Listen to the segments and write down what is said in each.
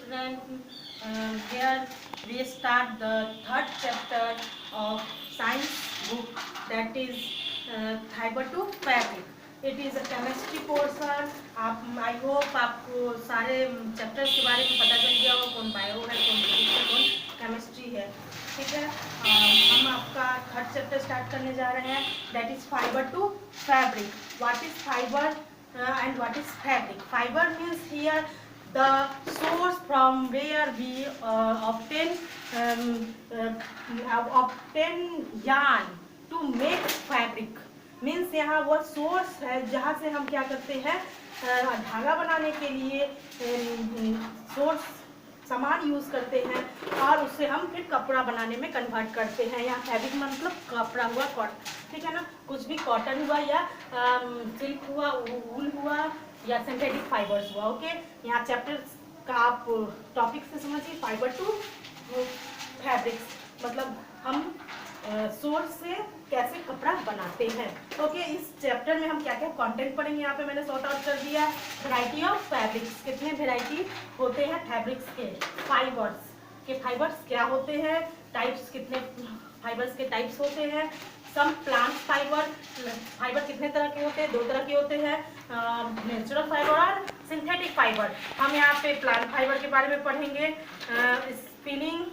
children, here we start the third chapter of science book, that is fiber to fabric. It is a chemistry portion. I hope आपको सारे chapters के बारे में पता चल गया हो, कौन बायो है, कौन फिजिक्स है, कौन केमिस्ट्री है। ठीक है, हम आपका थर्ड चैप्टर स्टार्ट करने जा रहे हैं, that is fibre to fabric. What is fibre and what is fabric? Fiber means here the source from where we obtain yarn to make fabric. Means यहाँ वो सोर्स है जहाँ से हम क्या करते हैं, धागा बनाने के लिए सोर्स सामान यूज़ करते हैं और उससे हम फिर कपड़ा बनाने में कन्वर्ट करते हैं। यहाँ फैब्रिक मतलब कपड़ा हुआ, कॉटन, ठीक है ना, कुछ भी कॉटन हुआ या सिल्क हुआ, वूल हुआ या सिंथेटिक फाइबर्स हुआ। ओके, यहाँ चैप्टर का आप टॉपिक से समझिए, फाइबर टू फैब्रिक्स मतलब हम सोर्स से कैसे कपड़ा बनाते हैं। ओके, इस चैप्टर में हम क्या क्या कंटेंट पढ़ेंगे, यहाँ पे मैंने सॉर्ट आउट कर दिया है। वैरायटी ऑफ फैब्रिक्स, कितने वैरायटी होते हैं फैब्रिक्स के, फाइबर्स क्या होते हैं, टाइप्स, कितने फाइबर्स के टाइप्स होते हैं, सम प्लांट फाइबर कितने तरह के होते हैं, 2 तरह के होते हैं, नेचुरल फाइबर और सिंथेटिक फाइबर। हम यहाँ पे प्लांट फाइबर के बारे में पढ़ेंगे। स्पिनिंग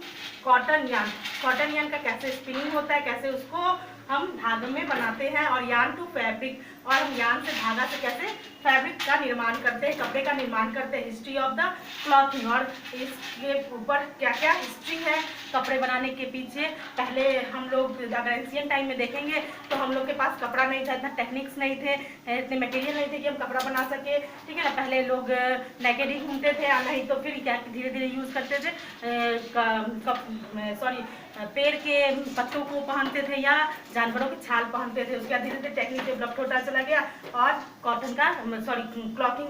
कॉटन यार्न का कैसे स्पिनिंग होता है, कैसे उसको हम धागे में बनाते हैं, और यार्न टू फैब्रिक, और हम यार्न से धागा से कैसे फैब्रिक का निर्माण करते हैं, कपड़े का निर्माण करते हैं। हिस्ट्री ऑफ द क्लॉथिंग, और इसके ऊपर क्या क्या हिस्ट्री है कपड़े बनाने के पीछे। पहले हम लोग अगर एंशिएंट टाइम में देखेंगे तो हम लोग के पास कपड़ा नहीं था, इतना टेक्निक्स नहीं थे, इतने मटेरियल नहीं थे कि हम कपड़ा बना सके। ठीक है ना, पहले लोग नेकेड ही घूमते थे, या नहीं तो फिर क्या धीरे धीरे यूज़ करते थे, पेड़ के पत्तों को पहनते थे या जानवरों की छाल पहनते थे। उसके बाद धीरे धीरे टेक्निक डेवलप होता चला गया और क्लॉथिंग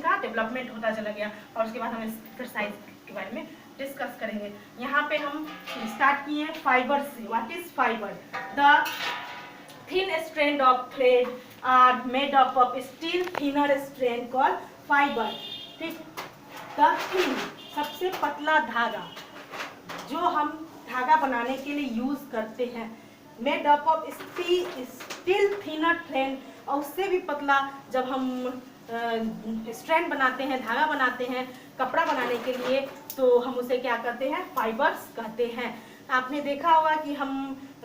का डेवलपमेंट होता चला गया। और उसके बाद हम फिर साइज के बारे में डिस्कस करेंगे। यहाँ पे हम स्टार्ट किए फाइबर से। What is fibre? The thin strand of thread are made up of still thinner strand called fibre. ठीक, द थिन सबसे पतला धागा जो हम धागा बनाने के लिए यूज करते हैं, made up of still thinner thread, और उससे भी पतला जब हम स्ट्रैंड बनाते हैं, धागा बनाते हैं कपड़ा बनाने के लिए, तो हम उसे क्या करते हैं, फाइबर्स कहते हैं। आपने देखा होगा कि हम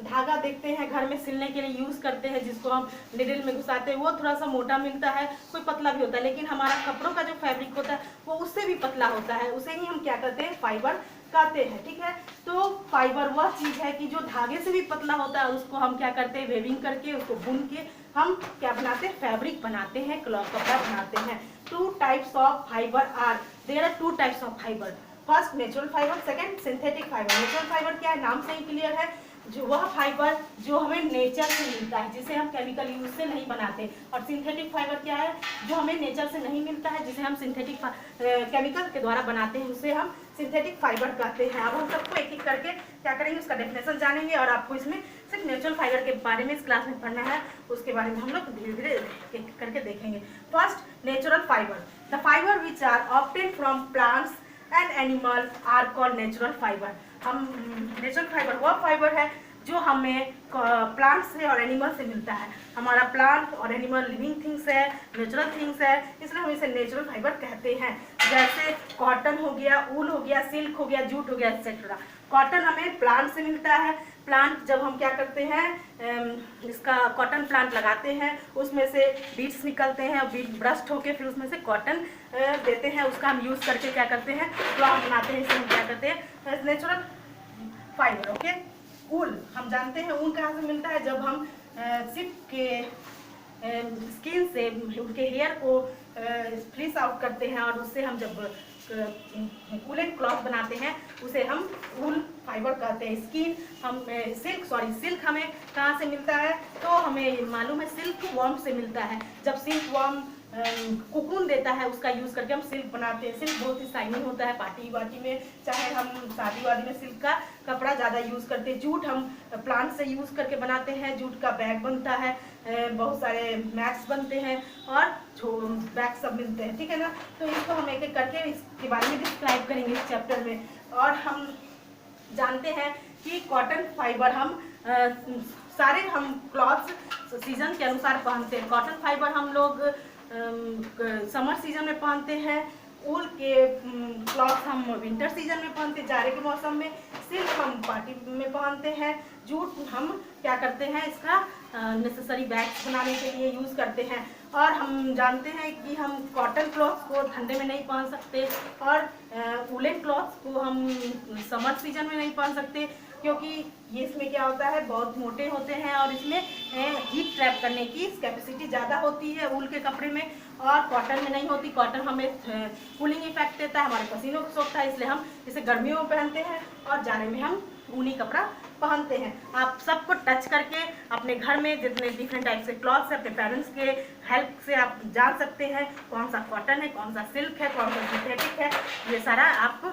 धागा देखते हैं घर में सिलने के लिए यूज़ करते हैं, जिसको हम निडल में घुसाते हैं, वो थोड़ा सा मोटा मिलता है, कोई पतला भी होता है, लेकिन हमारा कपड़ों का जो फैब्रिक होता है वो उससे भी पतला होता है, उसे ही हम क्या कहते हैं, फाइबर कहते हैं। ठीक है, तो फाइबर वह चीज़ है कि जो धागे से भी पतला होता है, उसको हम क्या करते हैं, वेविंग करके उसको बुन के हम क्या बनाते हैं, फैब्रिक बनाते हैं, कपड़ा बनाते हैं। 2 types of fibre are there are 2 types of fibre. First natural fibre, second synthetic fibre. Natural fibre क्या है, नाम से ही क्लियर है, जो वह फाइबर जो हमें नेचर से मिलता है, जिसे हम केमिकल यूज से नहीं बनाते। और सिंथेटिक फाइबर क्या है, जो हमें नेचर से नहीं मिलता है, जिसे हम सिंथेटिक केमिकल के द्वारा बनाते हैं, उसे हम सिंथेटिक फाइबर कहते हैं। अब हम सबको एक एक करके क्या करेंगे, उसका डेफिनेशन जानेंगे, और आपको इसमें सिर्फ नेचुरल फाइबर के बारे में इस क्लास में पढ़ना है, उसके बारे में हम लोग धीरे धीरे एक एक करके देखेंगे। First natural fibre, the fibre which are obtain from plants and animal are called natural fibre. हम नेचुरल फाइबर वह फाइबर है जो हमें प्लांट से और एनिमल से मिलता है। हमारा प्लांट और एनिमल लिविंग थिंग्स है, नेचुरल थिंग्स है, इसलिए हम इसे नेचुरल फाइबर कहते हैं। जैसे कॉटन हो गया, ऊल हो गया, सिल्क हो गया, जूट हो गया, एक्सेट्रा। कॉटन हमें प्लांट से मिलता है। प्लांट जब हम क्या करते हैं, इसका कॉटन प्लांट लगाते हैं, उसमें से बीड्स निकलते हैं, बीड ब्रस्ट होके फिर उसमें से कॉटन देते हैं, उसका हम यूज़ करके क्या करते हैं, क्लॉथ बनाते हैं, इसे हम क्या करते हैं, नेचुरल फाइबर। ओके, ऊल हम जानते हैं ऊन कहाँ से मिलता है, जब हम शिप के स्किन से उनके हेयर को फ्लिस आउट करते हैं, और उससे हम जब वूलन क्लॉथ बनाते हैं, उसे हम वूल फाइबर कहते हैं। स्किन हम सिल्क हमें कहाँ से मिलता है, तो हमें मालूम है सिल्क वॉर्म से मिलता है। जब सिल्क वॉर्म कोकून देता है उसका यूज़ करके हम सिल्क बनाते हैं। सिल्क बहुत ही शाइनिंग होता है, पार्टी वार्टी में चाहे हम शादी वादी में सिल्क का कपड़ा ज़्यादा यूज़ करते हैं। जूट हम प्लांट से यूज़ करके बनाते हैं, जूट का बैग बनता है, बहुत सारे मैट्स बनते हैं और बैग सब मिलते हैं, ठीक है ना। तो इसको हम एक एक करके इसके बारे में डिस्क्राइब करेंगे इस चैप्टर में। और हम जानते हैं कि कॉटन फाइबर हम सारे हम क्लॉथ्स सीजन के अनुसार पहनते हैं। कॉटन फाइबर हम लोग समर सीजन में पहनते हैं, ऊल के क्लॉथ हम विंटर सीजन में पहनते हैं, जाड़े के मौसम में। सिल्क हम पार्टी में पहनते हैं। जूट हम क्या करते हैं, इसका नेसेसरी बैग्स बनाने के लिए यूज़ करते हैं। और हम जानते हैं कि हम कॉटन क्लॉथ्स को ठंडे में नहीं पहन सकते और वुलन क्लॉथ्स को हम समर सीजन में नहीं पहन सकते, क्योंकि ये इसमें क्या होता है, बहुत मोटे होते हैं और इसमें हीट ट्रैप करने की कैपेसिटी ज़्यादा होती है ऊल के कपड़े में, और कॉटन में नहीं होती। कॉटन हमें कूलिंग इफेक्ट देता है, हमारे पसीनों को सोखता है, इसलिए हम इसे गर्मियों में पहनते हैं और जाड़े में हम ऊनी कपड़ा पहनते हैं। आप सबको टच करके अपने घर में जितने डिफरेंट टाइप से क्लॉथ्स है, अपने पेरेंट्स के हेल्प से आप जान सकते हैं कौन सा कॉटन है, कौन सा सिल्क है, कौन सा सिंथेटिक है। ये सारा आप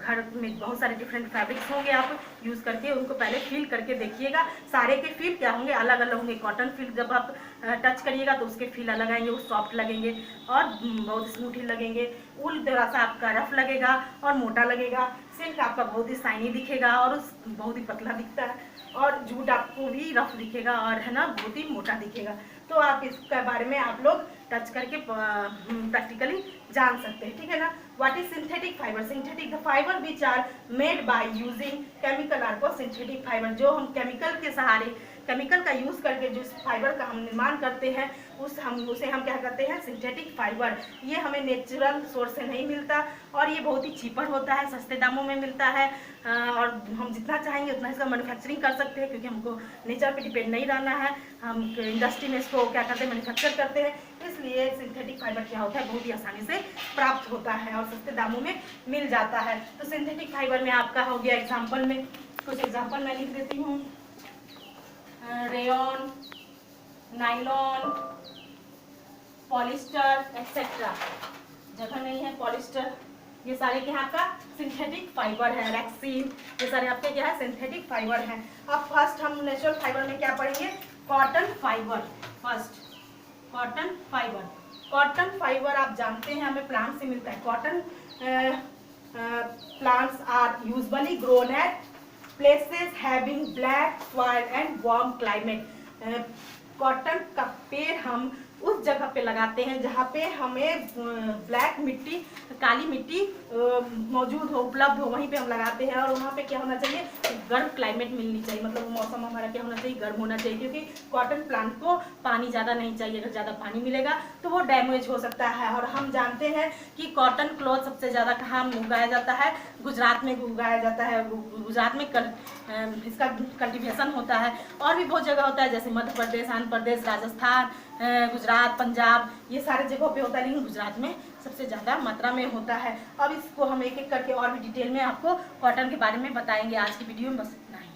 घर में बहुत सारे डिफरेंट फैब्रिक्स होंगे, आप यूज़ करके उनको पहले फील करके देखिएगा। सारे के फील क्या होंगे, अलग अलग होंगे। कॉटन फील जब आप टच करिएगा तो उसके फील अलग आएंगे, वो सॉफ्ट लगेंगे और बहुत स्मूथी लगेंगे। ऊल थोड़ा सा आपका रफ लगेगा और मोटा लगेगा। सिल्क आपका बहुत ही शाइनी दिखेगा और बहुत ही पतला दिखता है, और जूट आपको भी रफ दिखेगा और है ना बहुत ही मोटा दिखेगा। तो आप इसके बारे में आप लोग टच करके प्रैक्टिकली जान सकते हैं, ठीक है ना। What is synthetic fibre? Synthetic the fibre which are made by using chemical are called synthetic fibre. जो हम केमिकल के सहारे, केमिकल का यूज़ करके जो फाइबर का हम निर्माण करते हैं उसे हम क्या करते हैं, सिंथेटिक फाइबर। ये हमें नेचुरल सोर्स से नहीं मिलता और ये बहुत ही चीपर होता है, सस्ते दामों में मिलता है और हम जितना चाहेंगे उतना इसका मैन्युफैक्चरिंग कर सकते हैं, क्योंकि हमको नेचर पे डिपेंड नहीं रहना है। हम इंडस्ट्री में इसको क्या करते हैं, मैन्युफैक्चर करते हैं। इसलिए सिंथेटिक फाइबर क्या होता है, बहुत ही आसानी से प्राप्त होता है और सस्ते दामों में मिल जाता है। तो सिंथेटिक फाइबर में आपका हो गया एग्जाम्पल में, कुछ एग्जाम्पल मैं लिख देती हूँ। Rayon, nylon, polyester etcetera. जगह नहीं है, पॉलिस्टर, ये सारे क्या है आपका सिंथेटिक फाइबर है। रेक्सीन, ये सारे आपके क्या है, सिंथेटिक फाइबर हैं। अब फर्स्ट हम नेचुरल फाइबर में क्या पढ़ेंगे, cotton fibre. First cotton fibre. Cotton fibre आप जानते हैं हमें प्लांट से मिलता है। Cotton plants are usually grown at places having black soil and warm climate. Cotton का पेड़ हम उस जगह पे लगाते हैं जहाँ पे हमें ब्लैक मिट्टी, काली मिट्टी मौजूद हो, उपलब्ध हो, वहीं पे हम लगाते हैं। और वहाँ पे क्या होना चाहिए, गर्म क्लाइमेट मिलनी चाहिए, मतलब मौसम हमारा क्या होना चाहिए, गर्म होना चाहिए, क्योंकि कॉटन प्लांट को पानी ज़्यादा नहीं चाहिए। अगर ज़्यादा पानी मिलेगा तो वो डैमेज हो सकता है। और हम जानते हैं कि कॉटन क्लॉथ सबसे ज़्यादा कहाँ उगाया जाता है, गुजरात में उगाया जाता है। गुजरात में इसका कल्टीवेशन होता है, और भी बहुत जगह होता है, जैसे मध्य प्रदेश, आंध्र प्रदेश, राजस्थान, गुजरात, पंजाब, ये सारे जगहों पे होता है, लेकिन गुजरात में सबसे ज़्यादा मात्रा में होता है। अब इसको हम एक एक करके और भी डिटेल में आपको कॉटन के बारे में बताएंगे। आज की वीडियो में बस इतना ही।